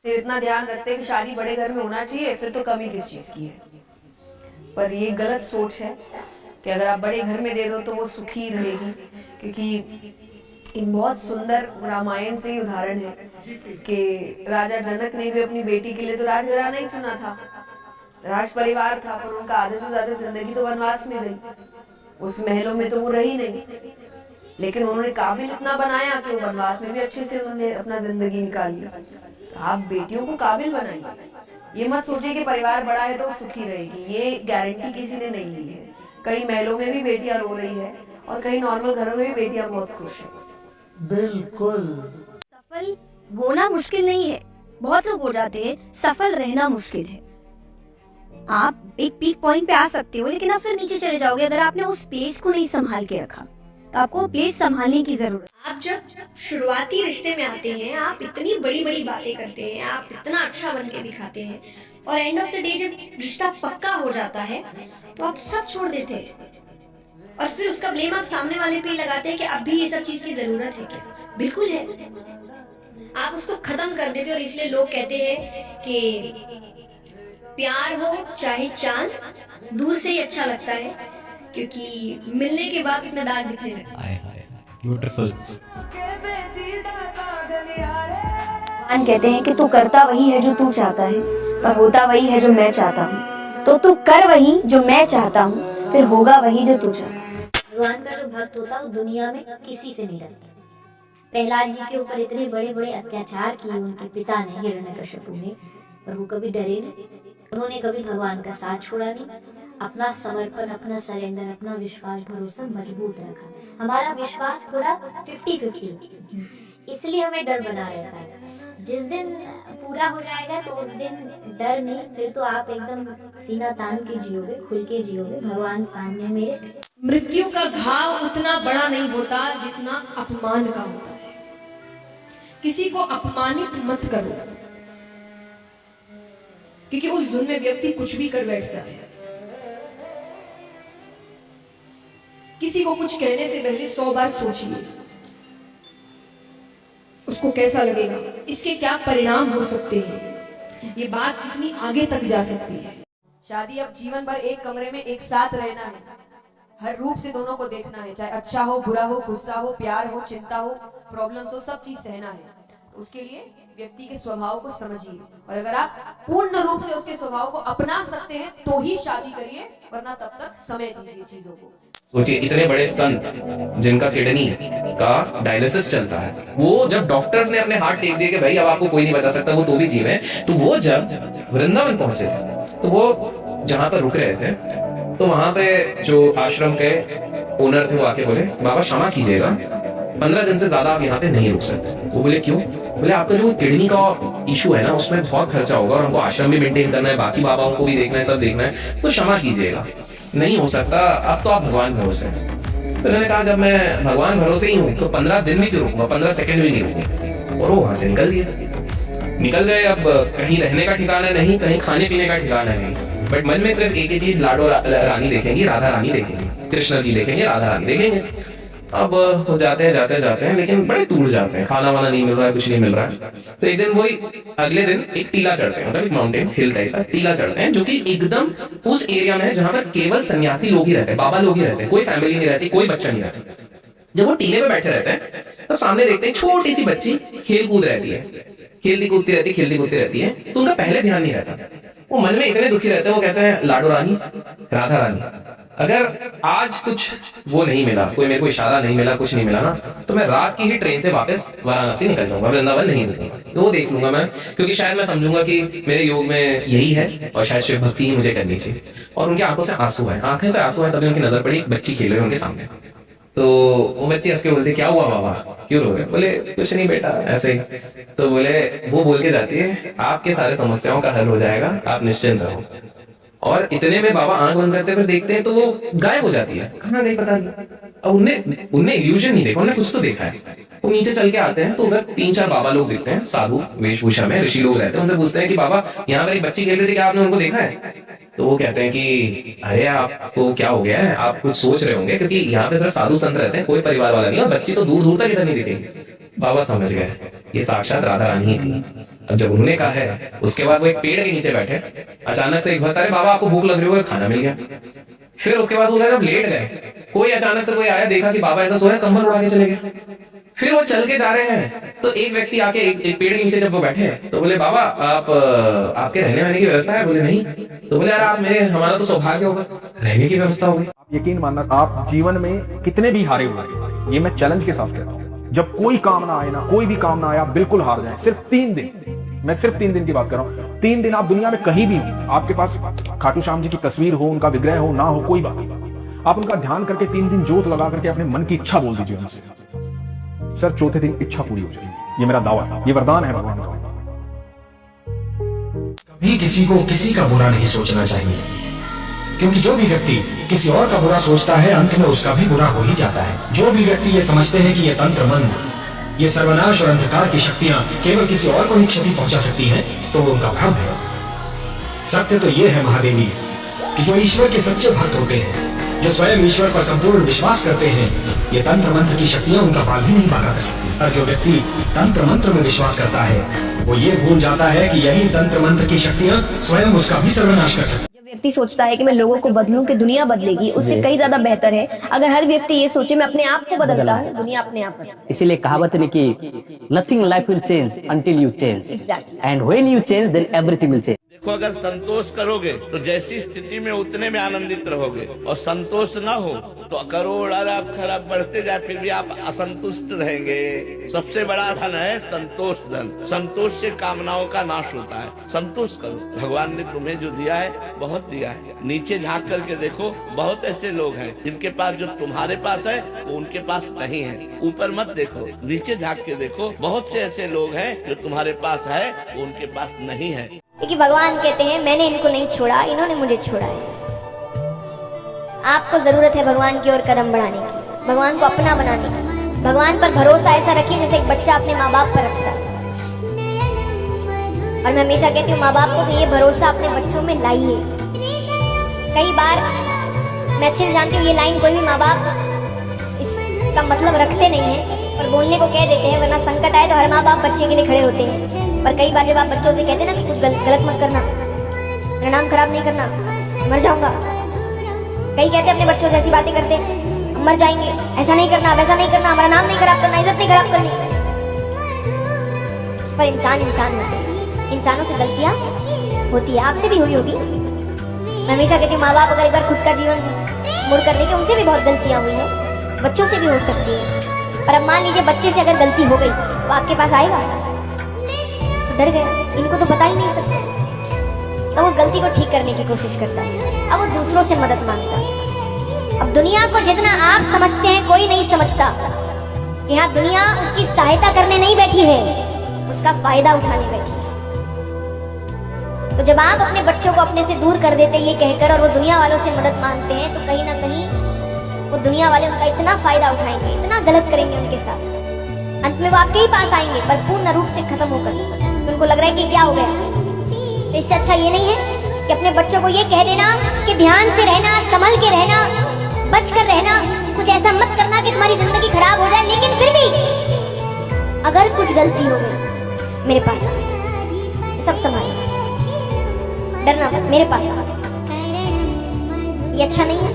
से इतना ध्यान रखते हैं कि शादी बड़े घर में होना चाहिए, फिर तो कमी किस चीज की है। पर ये गलत सोच है कि अगर आप बड़े घर में दे दो तो वो सुखी रहेगी, क्योंकि एक बहुत सुंदर रामायण से ही उदाहरण है कि राजा जनक ने भी अपनी बेटी के लिए तो राजघराना ही चुना था, राज परिवार था, पर उनका आधे से ज्यादा जिंदगी तो वनवास में गई। उस महलों में तो वो रही नहीं, लेकिन उन्होंने काबिल इतना बनाया कि वो वनवास में भी अच्छे से उन्होंने अपना जिंदगी निकाल ली। तो आप बेटियों को काबिल बनाइए, ये मत सोचिए कि परिवार बड़ा है तो वो सुखी रहेगी, ये गारंटी किसी ने नहीं ली है। कई महलों में भी बेटियां रो रही है और कई नॉर्मल घरों में भी बेटियां बहुत खुश है। बिल्कुल। सफल होना मुश्किल नहीं है, बहुत लोग हो जाते हैं, सफल रहना मुश्किल है। आप एक पीक पॉइंट पे आ सकते हो, लेकिन आप फिर नीचे चले जाओगे अगर आपने उस प्लेस को नहीं संभाल के रखा। तो आपको प्लेस संभालने की जरूरत है। आप जब शुरुआती रिश्ते में आते हैं, आप इतनी बड़ी बड़ी बातें करते हैं, आप इतना अच्छा बन के दिखाते हैं, और एंड ऑफ द डे जब रिश्ता पक्का हो जाता है तो आप सब छोड़ देते हैं, और फिर उसका ब्लेम आप सामने वाले पे लगाते हैं कि अब भी ये सब चीज की जरूरत है क्या? बिल्कुल है। आप उसको खत्म कर देते हो, और इसलिए लोग कहते हैं कि प्यार हो चाहे चांद, दूर से ही अच्छा लगता है, क्योंकि मिलने के बाद उसमें दाग दिखने लगता है। ब्यूटीफुल। भगवान कहते हैं कि तू करता वही है जो तू चाहता है, और होता वही है जो मैं चाहता हूँ। तो तू कर वही जो मैं चाहता हूँ, फिर होगा वही जो तू चाहता है। भगवान का जो भक्त होता है वो दुनिया में किसी से नहीं डरता। प्रहलाद जी के ऊपर इतने बड़े बड़े अत्याचार किए उनके पिता ने, हिरण्यकश्यपु ने, पर वो कभी डरे नहीं। उन्होंने कभी भगवान का साथ छोड़ा नहीं, अपना समर्पण, अपना सरेंडर, अपना विश्वास भरोसा मजबूत रखा। हमारा विश्वास थोड़ा 50-50, इसलिए हमें डर बना रहता है। जिस दिन पूरा हो जाएगा तो उस दिन डर नहीं, फिर तो आप एकदम सीना तान के जियोगे, खुल के जियोगे, भगवान सामने मेरे। मृत्यु का घाव उतना बड़ा नहीं होता जितना अपमान का होता है। किसी को अपमानित मत करो, क्योंकि उस धुन में व्यक्ति कुछ भी कर बैठता है। किसी को कुछ कहने से पहले 100 बार सोचिए उसको कैसा लगेगा, इसके क्या परिणाम हो सकते हैं, ये बात कितनी आगे तक जा सकती है। शादी अब जीवन भर एक कमरे में एक साथ रहना है, हर रूप से दोनों को देखना है, चाहे अच्छा हो, बुरा हो, गुस्सा हो, प्यार हो, चिंता हो, प्रॉब्लम्स हो, सब चीज सहना है। तो उसके लिए व्यक्ति के स्वभाव को समझिए, और अगर आप पूर्ण रूप से उसके स्वभाव को अपना सकते हैं तो ही शादी करिए, वरना तब तक समय दीजिए चीजों को। सोचिए, इतने बड़े संत जिनका किडनी का डायलिसिस चलता है, वो जब डॉक्टर्स ने अपने हाथ टेक दिए कि भाई अब आपको कोई नहीं बचा सकता, वो तो भी जीव है, तो वो जब वृंदावन पहुंचे थे तो वो जहां पर रुक रहे थे, तो वहां पे जो आश्रम के ओनर थे वो आके बोले, बाबा क्षमा कीजिएगा, 15 दिन से ज्यादा आप यहाँ पे नहीं रुक सकते। वो बोले क्यों? बोले आपका जो किडनी का इशू है ना, उसमें बहुत खर्चा होगा और हमको आश्रम भी मेंटेन करना है, बाकी बाबाओं को भी देखना है, सब देखना है, तो क्षमा कीजिएगा, नहीं हो सकता, अब तो आप भगवान भरोसे। तो मैंने कहा जब मैं भगवान भरोसे ही हूँ तो 15 दिन भी क्यों रुकूंगा, 15 सेकंड भी नहीं रुकूंगा। और वो वहां से निकल निकल गए। अब कहीं रहने का ठिकाना नहीं, कहीं खाने पीने का ठिकाना नहीं, बट मन में सिर्फ एक ही चीज, लाडो रानी देखेंगी, राधा रानी देखेंगी, कृष्ण जी देखेंगे, राधा रानी देखेंगे। अब जाते हैं लेकिन बड़े दूर जाते हैं, खाना वाना नहीं मिल रहा है, कुछ नहीं मिल रहा है। तो एक दिन वही अगले दिन एक टीला चढ़ते हैं, मतलब एक माउंटेन हिल टाइप का टीला चढ़ते हैं, जो कि एकदम उस एरिया में है जहां पर केवल सन्यासी लोग ही रहते हैं, बाबा लोग ही रहते हैं, कोई फैमिली नहीं रहती, कोई बच्चा नहीं रहता। जब वो टीले पे बैठे रहते हैं तब सामने देखते हैं छोटी सी बच्ची खेल कूद रहती है, खेलती कूदती रहती है, तो उनका पहले ध्यान नहीं रहता। वो मन में इतने दुखी रहते हैं, वो कहते हैं लाडो रानी, राधा रानी, अगर आज कुछ वो नहीं मिला, कोई मेरे को इशारा नहीं मिला, कुछ नहीं मिला ना, तो मैं रात की ही ट्रेन से वापस वाराणसी निकल जाऊंगा, वृंदावन नहीं रुकूंगा, तो वो देख लूंगा मैं, क्योंकि शायद मैं समझूंगा कि मेरे योग में यही है और शायद शिव भक्ति ही मुझे करनी चाहिए। और उनकी आंखों से आंसू है, आंखें से आंसू है, तभी उनकी नजर पड़ी, बच्ची खेल रही है उनके सामने। तो वो बच्ची हंस के बोलती, क्या हुआ बाबा, क्यों रो रहे? बोले कुछ नहीं बेटा, ऐसे ही। तो बोले, वो बोल के जाती है, आपके सारे समस्याओं का हल हो जाएगा, आप निश्चिंत रहो। और इतने में बाबा आंख बंद करते फिर देखते हैं तो वो गायब हो जाती है, कहाँ गई पता नहीं। अब उन्हें इल्यूजन नहीं देखा, उन्हें कुछ तो देखा है। वो नीचे चल के आते हैं तो उधर 3-4 बाबा लोग दिखते हैं, साधु वेशभूषा में, ऋषि लोग रहते हैं। उनसे पूछते हैं कि बाबा यहाँ पर एक बच्ची खेल रही थी, क्या आपने उनको देखा है? तो वो कहते हैं कि अरे आपको क्या हो गया है, आप कुछ सोच रहे होंगे, क्योंकि यहाँ पे सिर्फ साधु संत रहते हैं, कोई परिवार वाला नहीं, और बच्ची तो दूर दूर तक इधर नहीं दिखेगी। बाबा समझ गए ये साक्षात राधा रानी ही थी। अब जब उन्होंने कहा है, उसके बाद वो एक पेड़ के नीचे बैठे, अचानक से एक भक्त, अरे बाबा आपको भूख लग रही हो, खाना मिल गया। फिर उसके बाद वो जब लेट गए, कोई अचानक से कोई आया, देखा कि बाबा ऐसा सोया, कंबल उड़ा के चले गए। फिर वो चल के जा रहे हैं, तो एक व्यक्ति आके एक पेड़ के नीचे जब वो बैठे तो बोले बाबा आप आपके रहने वहने की व्यवस्था है? बोले नहीं। तो बोले यार आप हमारा तो सौभाग्य होगा, रहने की व्यवस्था होगी। आप यकीन मानना, आप जीवन में कितने भी हारे हुए, ये मैं चैलेंज के साथ कहता हूँ, जब कोई काम ना आए ना, कोई भी काम ना आए, आप बिल्कुल हार जाएं। सिर्फ 3 दिन, मैं सिर्फ 3 दिन की बात कर रहा हूँ। 3 दिन आप दुनिया में कहीं भी, आपके पास खाटू श्याम जी की तस्वीर हो, उनका विग्रह हो ना हो, कोई बात नहीं, आप उनका ध्यान करके 3 दिन जोत लगा करके अपने मन की इच्छा बोल दीजिए उनसे, सर चौथे दिन इच्छा पूरी हो जाएगी। ये मेरा दावा है, ये वरदान है भगवान का। कभी किसी को किसी का बुरा नहीं सोचना चाहिए, क्योंकि जो भी व्यक्ति किसी और का बुरा सोचता है, अंत में उसका भी बुरा हो ही जाता है। जो भी व्यक्ति ये समझते हैं कि ये तंत्र मंत्र, ये सर्वनाश और अंधकार की शक्तियां केवल किसी और को ही क्षति पहुंचा सकती हैं, तो वो उनका भ्रम है। सत्य तो ये है महादेवी कि जो ईश्वर के सच्चे भक्त होते हैं, जो स्वयं ईश्वर पर संपूर्ण विश्वास करते हैं, ये तंत्र मंत्र की शक्तियां उनका बाल भी नहीं बांका कर सकती। और जो व्यक्ति तंत्र मंत्र में विश्वास करता है, वो ये भूल जाता है कि यही तंत्र मंत्र की शक्तियां स्वयं उसका भी सर्वनाश कर सकती। जो व्यक्ति सोचता है कि मैं लोगों को बदलूं कि दुनिया बदलेगी, उससे कहीं ज्यादा बेहतर है अगर हर व्यक्ति ये सोचे मैं अपने आप को बदलता हूँ, दुनिया अपने आप बदलती है। इसीलिए कहावत है कि nothing life will change until you change, and when you change then everything will change. देखो, अगर संतोष करोगे तो जैसी स्थिति में उतने में आनंदित रहोगे, और संतोष ना हो तो करोड़ अरब खरब बढ़ते जाए फिर भी आप असंतुष्ट रहेंगे। सबसे बड़ा धन है संतोष धन। संतोष से कामनाओं का नाश होता है। संतोष करो, भगवान ने तुम्हें जो दिया है बहुत दिया है। नीचे झांक करके देखो, बहुत ऐसे लोग हैं जिनके पास जो तुम्हारे पास है वो उनके पास नहीं है। ऊपर मत देखो, नीचे झांक के देखो, बहुत से ऐसे लोग हैं जो तुम्हारे पास है वो उनके पास नहीं है। क्योंकि भगवान कहते हैं मैंने इनको नहीं छोड़ा, इन्होंने मुझे छोड़ा है। आपको जरूरत है भगवान की ओर कदम बढ़ाने की, भगवान को अपना बनाने की। भगवान पर भरोसा ऐसा रखिए जैसे एक बच्चा अपने माँ बाप पर रखता है। और मैं हमेशा कहती हूँ माँ बाप को कि ये भरोसा अपने बच्चों में लाइए। कई बार मैं अच्छे से जानती हूँ ये लाइन कोई भी माँ बाप इसका मतलब रखते नहीं है, पर बोलने को कह देते हैं, वरना संकट आए तो हर माँ बाप बच्चे के लिए खड़े होते हैं। पर कई बार जब आप बच्चों से कहते हैं ना कि कुछ गलत मत करना, मेरा नाम खराब नहीं करना, मर जाऊंगा, कई कहते हैं अपने बच्चों से ऐसी बातें करते हैं, मर जाएंगे, ऐसा नहीं करना, वैसा नहीं करना, हमारा नाम नहीं खराब करना, इज्जत नहीं खराब करनी। पर इंसान होते हैं, इंसानों से गलतियां होती है, आपसे भी हुई होगी। मैं हमेशा कहती हूँ माँ बाप अगर एक बार खुद का जीवन मुड़ कर देखे, उनसे भी बहुत गलतियां हुई है, बच्चों से भी हो सकती है। पर अब मान लीजिए बच्चे से अगर गलती हो गई तो आपके पास आएगा, तो डर गया, इनको तो बता ही नहीं सकता, तो उस गलती को ठीक करने की कोशिश करता है। अब वो दूसरों से मदद मांगता है। अब दुनिया को जितना आप समझते हैं कोई नहीं समझता कि हाँ दुनिया उसकी सहायता करने नहीं बैठी है, उसका फायदा उठाने बैठी है। तो जब आप अपने बच्चों को अपने से दूर कर देते ये कहकर और वो दुनिया वालों से मदद मांगते हैं, तो कहीं ना कहीं वो दुनिया वाले उनका इतना फायदा उठाएंगे, इतना गलत करेंगे उनके साथ, अंत में वो आपके ही पास आएंगे पर पूर्ण रूप से खत्म होकर। तो उनको लग रहा है कि क्या हो गया। तो इससे अच्छा ये नहीं है कि अपने बच्चों को ये कह देना कि ध्यान से रहना, संभल के रहना, बच कर रहना, कुछ ऐसा मत करना कि तुम्हारी जिंदगी खराब हो जाए, लेकिन फिर भी अगर कुछ गलती हो गई मेरे पास आ, सब संभालेगा, डरना मत, मेरे पास आ। ये अच्छा नहीं है।